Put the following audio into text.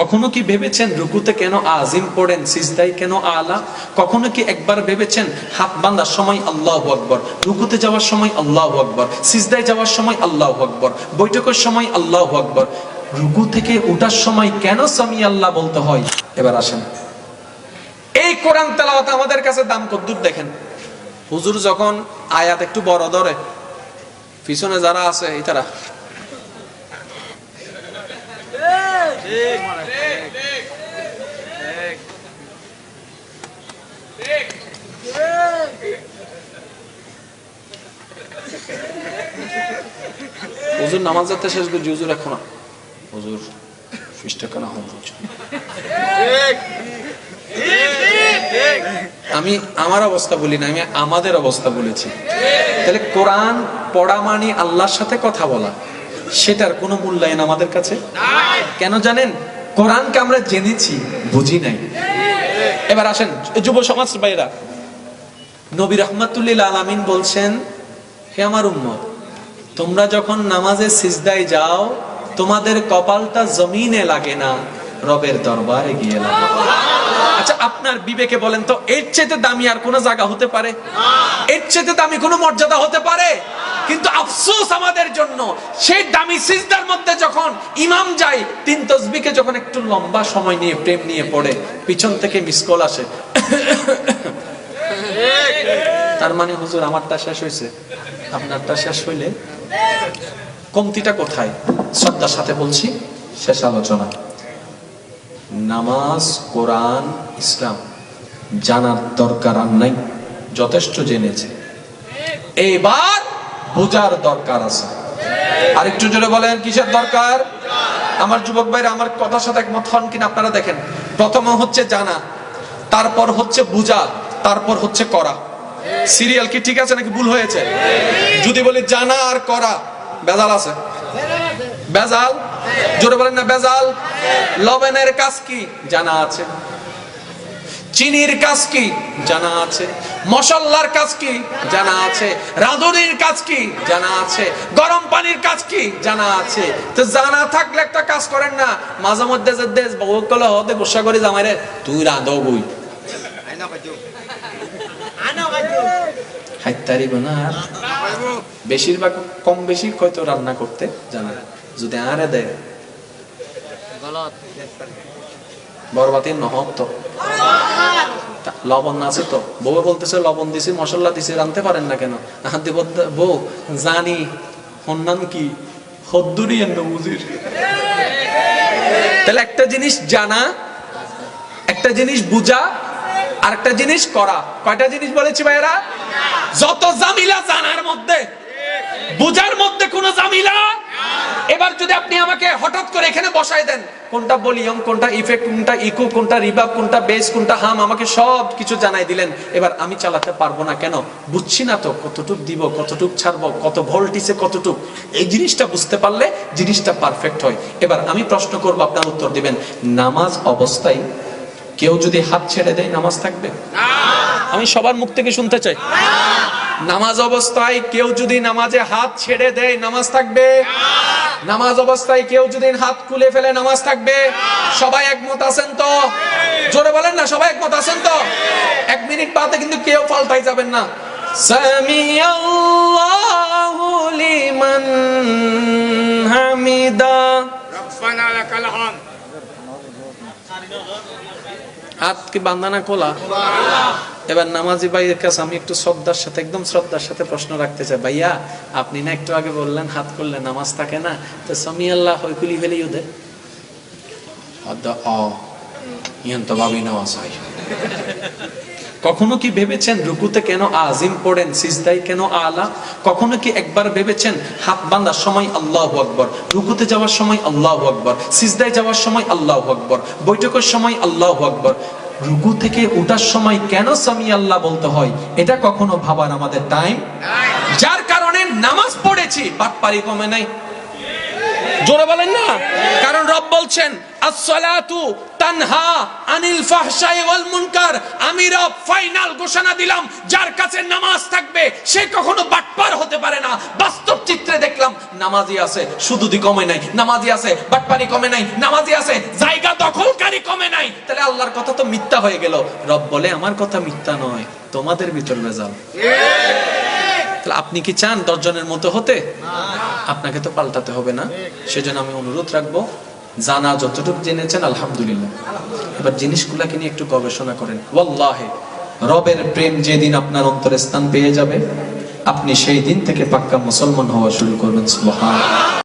কখনো কি ভেবেছেন রুকুতে কেন আজিম পড়েন, সিজদায় কেন আলা? কখনো কি একবার ভেবেছেন হাত বাঁধার সময় আল্লাহু আকবার, রুকুতে যাওয়ার সময় আল্লাহু আকবার, সিজদায় যাওয়ার সময় আল্লাহু আকবার, বৈঠকের সময় আল্লাহু আকবার, রুকু থেকে ওঠার সময় কেন সামি আল্লাহ বলতে হয়? এবার আসেন, এই কোরআন তেলাওয়াত আমাদের কাছে দাম কদ্দুর দেখেন। হুজুর যখন আয়াত একটু বড় ধরে, পিছনে যারা আছে এটারা হুজুর নামাজ যাতে শেষ করছি, হুজুর এখন হুজুর সুইচটা কেন হন? আমি আমার অবস্থা বলি না, আমি আমাদের অবস্থা বলেছি। তাহলে কোরআন পড়া মানে আল্লাহর সাথে কথা বলা, সেটার কোনো মূল্যায়ন আমাদের কাছে কেন জানেন? কোরআনকে আমরা জেনেছি, বুঝি নাই। এবার আসেন যুব সমাজ ভাইরা, নবী রাহমাতুল্লিল আলামিন বলছেন, হে আমার উম্মত, তোমরা যখন নামাজে সিজদায় যাও, তোমাদের কপালটা জমিনে লাগে না, রবের দরবারে গিয়ে লাগে। আচ্ছা, আপনার বিবেকে বলেন তো, এর চেয়ে দামি আর কোন জায়গা হতে পারে? এর চেয়ে দামি কোন মর্যাদা হতে পারে? কিন্তু আফসোস আমাদের জন্য, সেই দামি সিজদার মধ্যে যখন ইমাম যায়, তিন তাসবিহকে যখন একটু লম্বা সময় নিয়ে প্রেম নিয়ে পড়ে, পিছন থেকে মিস কল আসে, তার মানে হুজুর আমারটা শেষ হয়েছে, আপনারটা শেষ হইলে কমতিটা কোথায়? শ্রদ্ধার সাথে বলছি, শেষ আলোচনা, নামাজ, কোরআন, ইসলাম জানার দরকার আর নাই, যথেষ্ট জেনেছে, এবার বোঝার দরকার আছে। আরেকটু জোরে বলেন, কিসের দরকার? আমার যুবক ভাইরা আমার কথার সাথে একমত হন কিনা আপনারা দেখেন। প্রথম হচ্ছে জানা, তারপর হচ্ছে বুঝা, তারপর হচ্ছে করা। সিরিয়াল কি ঠিক আছে নাকি ভুল হয়েছে? যদি বলি জানা আর করা, বেজাল আছে? বেজাল? জোরে বলেন না বেজাল। লবণের কাজ কি? জানা আছে। চিনির কাজ কি? জানা আছে। মশলার কাজ কি? জানা আছে। রাঁধুনির কাজ কি? জানা আছে। গরম পানির কাজ কি? জানা আছে। তো জানা থাকলে একটা কাজ করেন না, মাঝে মধ্যে যে দেশ বহুকল হতে গোসা করে জামাইরে, তুই রাঁধো বই বেশিরভাগ কম বেশি হয়তো রান্না করতে জানা, যদি আরে দেয় বরবাতির নহব তো লবণ আছে তো, বউ বলতেছে লবণ দিছি, মশলা দিছি, রাঁধতে পারেন না কেন? বউ জানি হন্নান কি হদ্দুরি বুঝির। তাহলে একটা জিনিস জানা, একটা জিনিস বুঝা, আর একটা জিনিস করা। কয়টা জিনিস বলেছি ভাইরা? যত জামিলা জানার মধ্যে, বুঝার মধ্যে কোন জামিলা। এবার যদি আপনি আমাকে হঠাৎ করে এখানে বসায় দেন, কোনটা ভলিউম, কোনটা ইফেক্ট, কোনটা ইকো, কোনটা রিভার্ব, কোনটা বেস, কোনটা হাম, আমাকে সব কিছু জানাই দিলেন, এবার আমি চালাতে পারবো না কেন? বুঝছি না তো, কতটুক দিব, কতটুক ছাড়বো, কত ভোল্টেজে কতটুক। এই জিনিসটা বুঝতে পারলে জিনিসটা পারফেক্ট হয়। এবার আমি প্রশ্ন করবো, আপনার উত্তর দিবেন। নামাজ অবস্থায় কেউ যদি হাত ছেড়ে দেয়, নামাজ থাকবে? আমি সবার মুখ থেকে শুনতে চাই। নামাজ অবস্থায় কেউ যদি নামাজে হাত ছেড়ে দেয়, নামাজ থাকবে? নামাজ অবস্থায় কেউ যদি হাত খুলে ফেলে, নামাজ থাকবে? সবাই একমত আছেন তো? জোরে বলেন না, সবাই একমত আছেন তো? এক মিনিট বাদে কিন্তু কেউ পাল্টাই যাবেন না। সামি আল্লাহু লিমান হামিদা, রব্বানা লাকাল হামদ। হাত কি বান্দানা খোলা? এবার নামাজি ভাইয়ের কাছে আমি একটু শ্রদ্ধার সাথে, একদম শ্রদ্ধার সাথে প্রশ্ন রাখতে চাই। ভাইয়া, আপনি না একটু আগে বললেন হাত করলে নামাজ থাকে না, তো সামি আল্লাহ হইকুলি ফেলে ওদের তো ভাবি নামাজ হয়। কখনো কি ভেবেছেন রুকুতে কেন আজিম পড়েন, সিজদায় কেন আলা? কখনো কি একবার ভেবেছেন হাত বাঁধার সময় আল্লাহু আকবার, রুকুতে যাওয়ার সময় আল্লাহু আকবার, সিজদায় যাওয়ার সময় আল্লাহু আকবার, বৈঠকের সময় আল্লাহু আকবার, রুকু থেকে ওঠার সময় কেন সামি আল্লাহ বলতে হয়? এটা কখনো ভাবার আমাদের টাইম? যার কারণে নামাজ পড়েছি, বাটপারি কমে নাই। জোরে বলেন না। কারণ রব বলছেন as-salatu তানহা আনিল ফাহশাই ওয়াল মুনকার। আমি রব ফাইনাল ঘোষণা দিলাম, যার কাছে নামাজ থাকবে সে কখনো বাটপার হতে পারে না। বাস্তব চিত্রে দেখলাম নামাজি আছে, সুদুদি কমে নাই, নামাজি আছে, বাটপারি কমে নাই, নামাজি আছে, জায়গা দখলকারী কমে নাই। তাহলে আল্লাহর কথা তো মিথ্যা হয়ে গেল। রব বলে আমার কথা মিথ্যা নয়, তোমাদের ভিতর ভেজাল। তাহলে আপনি কি চান 10 জনের মতো হতে? আপনাকে তো পাল্টাতে হবে না। সেজন্য আমি অনুরোধ রাখবো, জানা যতটুকু জেনেছেন আলহামদুলিল্লাহ, এবার জিনিসগুলাকে নিয়ে একটু গবেষণা করেন। ওয়াল্লাহি রবের প্রেম যেদিন আপনার অন্তরে স্থান পেয়ে যাবে, আপনি সেই দিন থেকে পাক্কা মুসলমান হওয়া শুরু করবেন। সুবহানাল্লাহ।